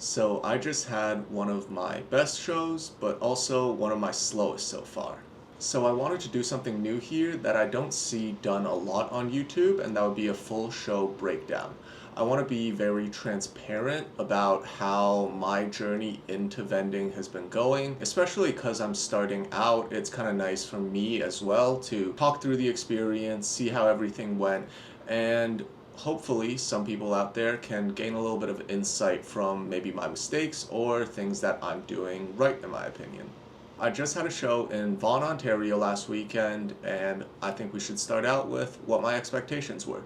So I just had one of my best shows, but also one of my slowest so far. So I wanted to do something new here that I don't see done a lot on YouTube, and that would be a full show breakdown. I want to be very transparent about how my journey into vending has been going, especially because I'm starting out. It's kind of nice for me as well to talk through the experience, see how everything went, and hopefully some people out there can gain a little bit of insight from maybe my mistakes or things that I'm doing right in my opinion. I just had a show in Vaughan, Ontario last weekend, and I think we should start out with what my expectations were.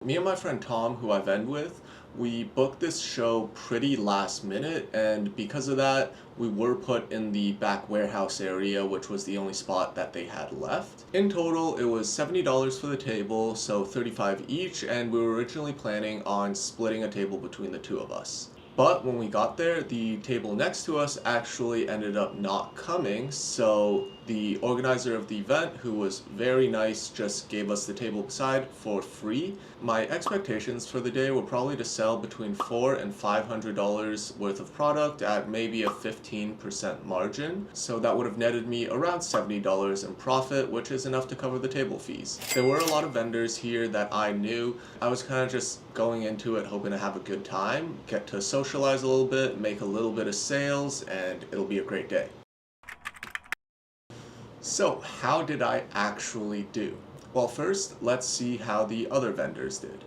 Me and my friend Tom, who I vend with, we booked this show pretty last minute, and because of that, we were put in the back warehouse area, which was the only spot that they had left. In total, it was $70 for the table, so $35 each, and we were originally planning on splitting a table between the two of us. But when we got there, the table next to us actually ended up not coming, so the organizer of the event, who was very nice, just gave us the table beside for free. My expectations for the day were probably to sell between $400 and $500 worth of product at maybe a 15% margin, so that would have netted me around $70 in profit, which is enough to cover the table fees. There were a lot of vendors here that I knew. I was kind of just going into it hoping to have a good time, get to socialize a little bit, make a little bit of sales, and it'll be a great day. So, how did I actually do? Well, first, let's see how the other vendors did.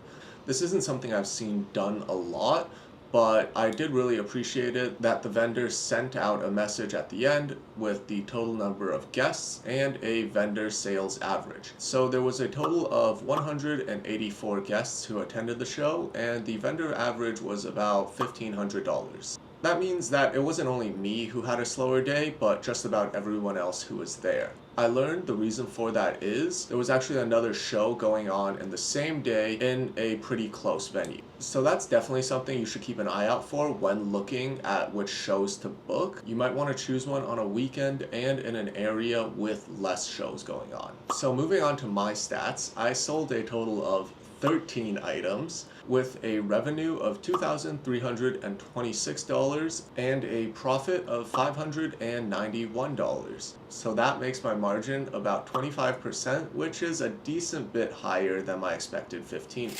This isn't something I've seen done a lot, but I did really appreciate it that the vendors sent out a message at the end with the total number of guests and a vendor sales average. So there was a total of 184 guests who attended the show, and the vendor average was about $1,500. That means that it wasn't only me who had a slower day, but just about everyone else who was there. I learned the reason for that is there was actually another show going on in the same day in a pretty close venue. So that's definitely something you should keep an eye out for when looking at which shows to book. You might want to choose one on a weekend and in an area with less shows going on. So moving on to my stats, I sold a total of 13 items with a revenue of $2,326 and a profit of $591. So that makes my margin about 25%, which is a decent bit higher than my expected 15.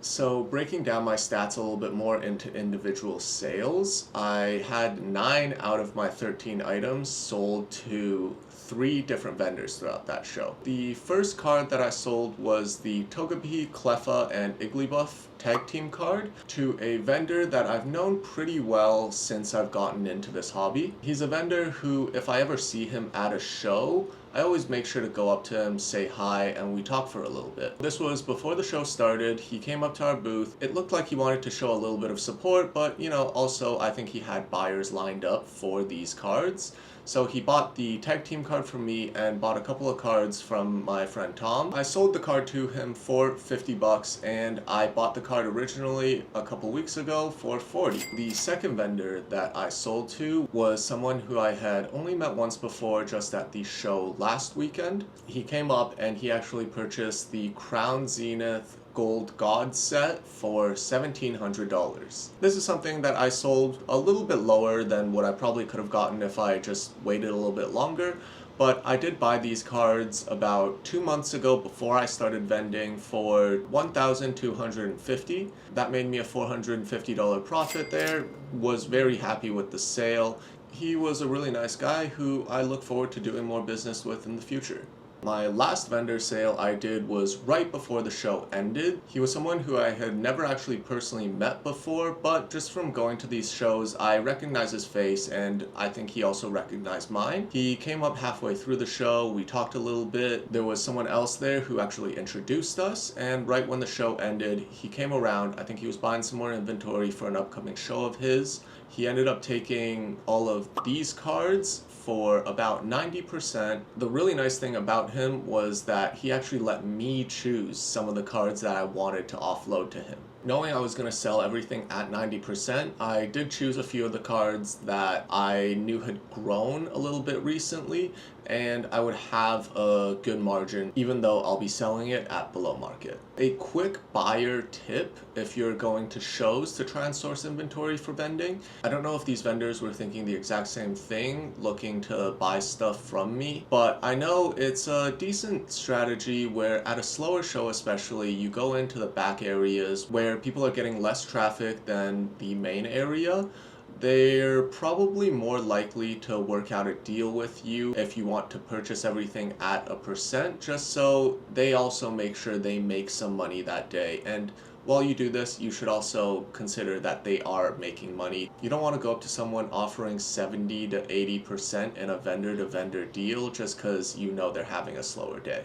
So breaking down my stats a little bit more into individual sales, I had 9 out of my 13 items sold to 3 different vendors throughout that show. The first card that I sold was the Togepi, Cleffa, and Igglybuff tag team card to a vendor that I've known pretty well since I've gotten into this hobby. He's a vendor who, if I ever see him at a show, I always make sure to go up to him, say hi, and we talk for a little bit. This was before the show started. He came up to our booth. It looked like he wanted to show a little bit of support, but also I think he had buyers lined up for these cards. So he bought the tag team card from me and bought a couple of cards from my friend Tom. I sold the card to him for $50 and I bought the card originally a couple weeks ago for $40. The second vendor that I sold to was someone who I had only met once before, just at the show last weekend. He came up and he actually purchased the Crown Zenith Gold God set for $1,700. This is something that I sold a little bit lower than what I probably could have gotten if I just waited a little bit longer, but I did buy these cards about 2 months ago before I started vending for $1,250. That made me a $450 profit there. Was very happy with the sale. He was a really nice guy who I look forward to doing more business with in the future. My last vendor sale I did was right before the show ended. He was someone who I had never actually personally met before, but just from going to these shows, I recognized his face and I think he also recognized mine. He came up halfway through the show, we talked a little bit. There was someone else there who actually introduced us, and right when the show ended, he came around. I think he was buying some more inventory for an upcoming show of his. He ended up taking all of these cards for about 90%. The really nice thing about him was that he actually let me choose some of the cards that I wanted to offload to him. Knowing I was going to sell everything at 90%, I did choose a few of the cards that I knew had grown a little bit recently, and I would have a good margin even though I'll be selling it at below market. A quick buyer tip if you're going to shows to try and source inventory for vending. I don't know if these vendors were thinking the exact same thing, looking to buy stuff from me, but I know it's a decent strategy where at a slower show especially, you go into the back areas where people are getting less traffic than the main area. They're probably more likely to work out a deal with you if you want to purchase everything at a percent, just so they also make sure they make some money that day. And while you do this, you should also consider that they are making money. You don't want to go up to someone offering 70 to 80% in a vendor-to-vendor deal just because you know they're having a slower day.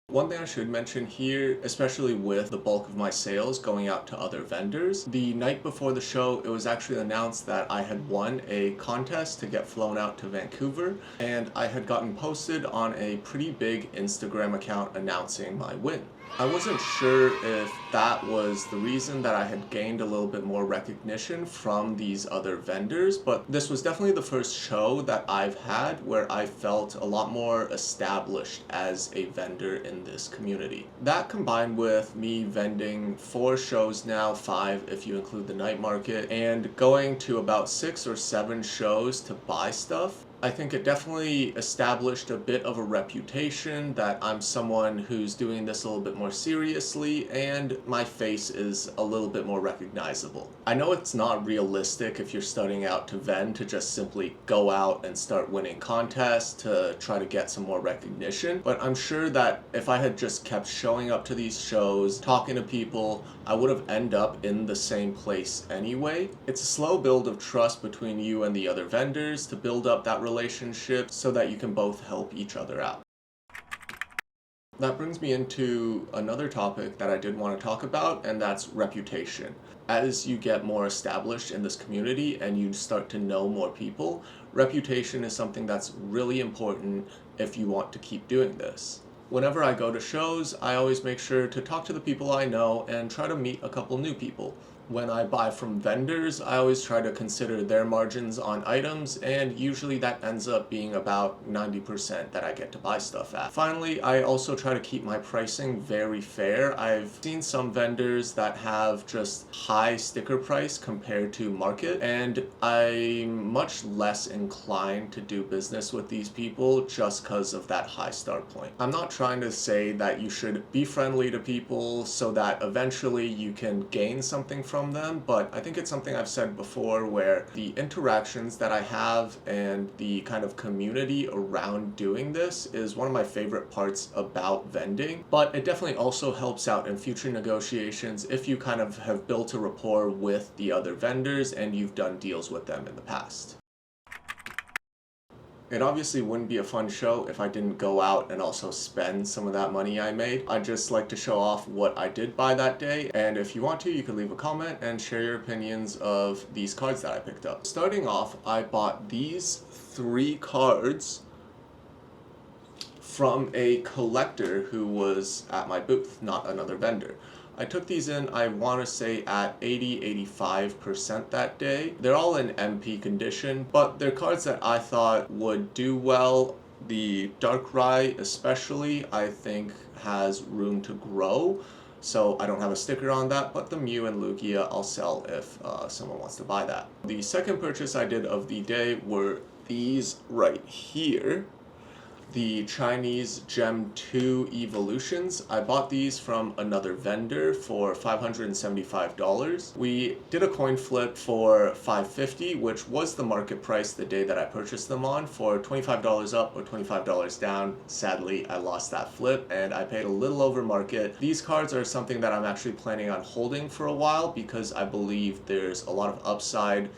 One thing I should mention here, especially with the bulk of my sales going out to other vendors, the night before the show, it was actually announced that I had won a contest to get flown out to Vancouver, and I had gotten posted on a pretty big Instagram account announcing my win. I wasn't sure if that was the reason that I had gained a little bit more recognition from these other vendors, but this was definitely the first show that I've had where I felt a lot more established as a vendor in this community. That combined with me vending 4 shows now, 5 if you include the night market, and going to about 6 or 7 shows to buy stuff, I think it definitely established a bit of a reputation that I'm someone who's doing this a little bit more seriously, and my face is a little bit more recognizable. I know it's not realistic if you're starting out to vend to just simply go out and start winning contests to try to get some more recognition, but I'm sure that if I had just kept showing up to these shows, talking to people, I would have ended up in the same place anyway. It's a slow build of trust between you and the other vendors to build up that relationship so that you can both help each other out. That brings me into another topic that I did want to talk about, and that's reputation. As you get more established in this community and you start to know more people, reputation is something that's really important if you want to keep doing this. Whenever I go to shows, I always make sure to talk to the people I know and try to meet a couple new people. When I buy from vendors, I always try to consider their margins on items, and usually that ends up being about 90% that I get to buy stuff at. Finally, I also try to keep my pricing very fair. I've seen some vendors that have just high sticker price compared to market, and I'm much less inclined to do business with these people just because of that high start point. I'm not trying to say that you should be friendly to people so that eventually you can gain something from them, but I think it's something I've said before where the interactions that I have and the kind of community around doing this is one of my favorite parts about vending, but it definitely also helps out in future negotiations if you kind of have built a rapport with the other vendors and you've done deals with them in the past. It obviously wouldn't be a fun show if I didn't go out and also spend some of that money I made. I'd just like to show off what I did buy that day, and if you want to, you can leave a comment and share your opinions of these cards that I picked up. Starting off, I bought these 3 cards from a collector who was at my booth, not another vendor. I took these in, I want to say at 80-85% that day. They're all in MP condition, but they're cards that I thought would do well. The Darkrai especially, I think, has room to grow. So I don't have a sticker on that, but the Mew and Lugia I'll sell if someone wants to buy that. The second purchase I did of the day were these right here. The Chinese Gem 2 Evolutions. I bought these from another vendor for $575. We did a coin flip for $550, which was the market price the day that I purchased them on, for $25 up or $25 down. Sadly, I lost that flip and I paid a little over market. These cards are something that I'm actually planning on holding for a while because I believe there's a lot of upside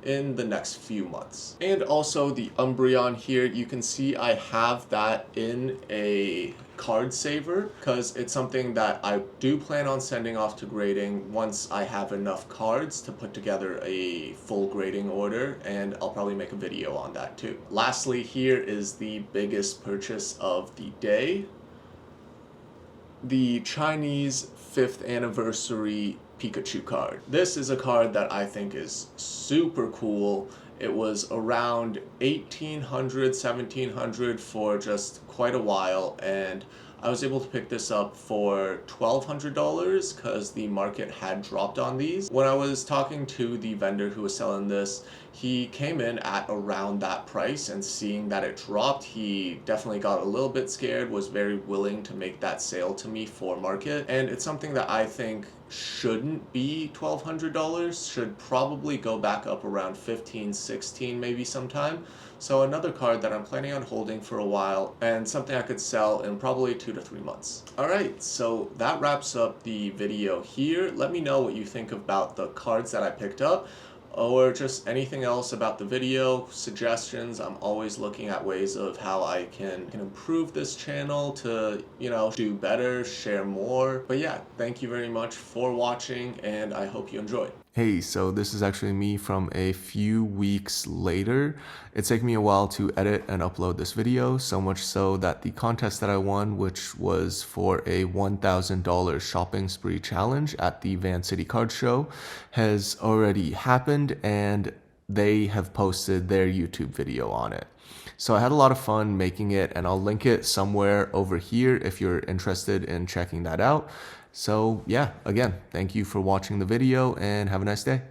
in the next few months. And also the Umbreon here, you can see I have that in a card saver because it's something that I do plan on sending off to grading once I have enough cards to put together a full grading order, and I'll probably make a video on that too. Lastly, here is the biggest purchase of the day. the Chinese 5th anniversary Pikachu card. This is a card that I think is super cool. It was around 1800, 1700 for just quite a while, and I was able to pick this up for $1,200 because the market had dropped on these. When I was talking to the vendor who was selling this, he came in at around that price, and seeing that it dropped, he definitely got a little bit scared, was very willing to make that sale to me for market. And it's something that I think shouldn't be $1,200, should probably go back up around 15, 16 maybe sometime. So another card that I'm planning on holding for a while, and something I could sell in probably 2 to 3 months. Alright, so that wraps up the video here. Let me know what you think about the cards that I picked up, or just anything else about the video, suggestions. I'm always looking at ways of how I can improve this channel to, do better, share more. But yeah, thank you very much for watching, and I hope you enjoyed. Hey, so this is actually me from a few weeks later. It's taken me a while to edit and upload this video, so much so that the contest that I won, which was for a $1,000 shopping spree challenge at the Van City Card Show, has already happened, and they have posted their YouTube video on it. So I had a lot of fun making it, and I'll link it somewhere over here if you're interested in checking that out. So yeah, again, thank you for watching the video, and have a nice day.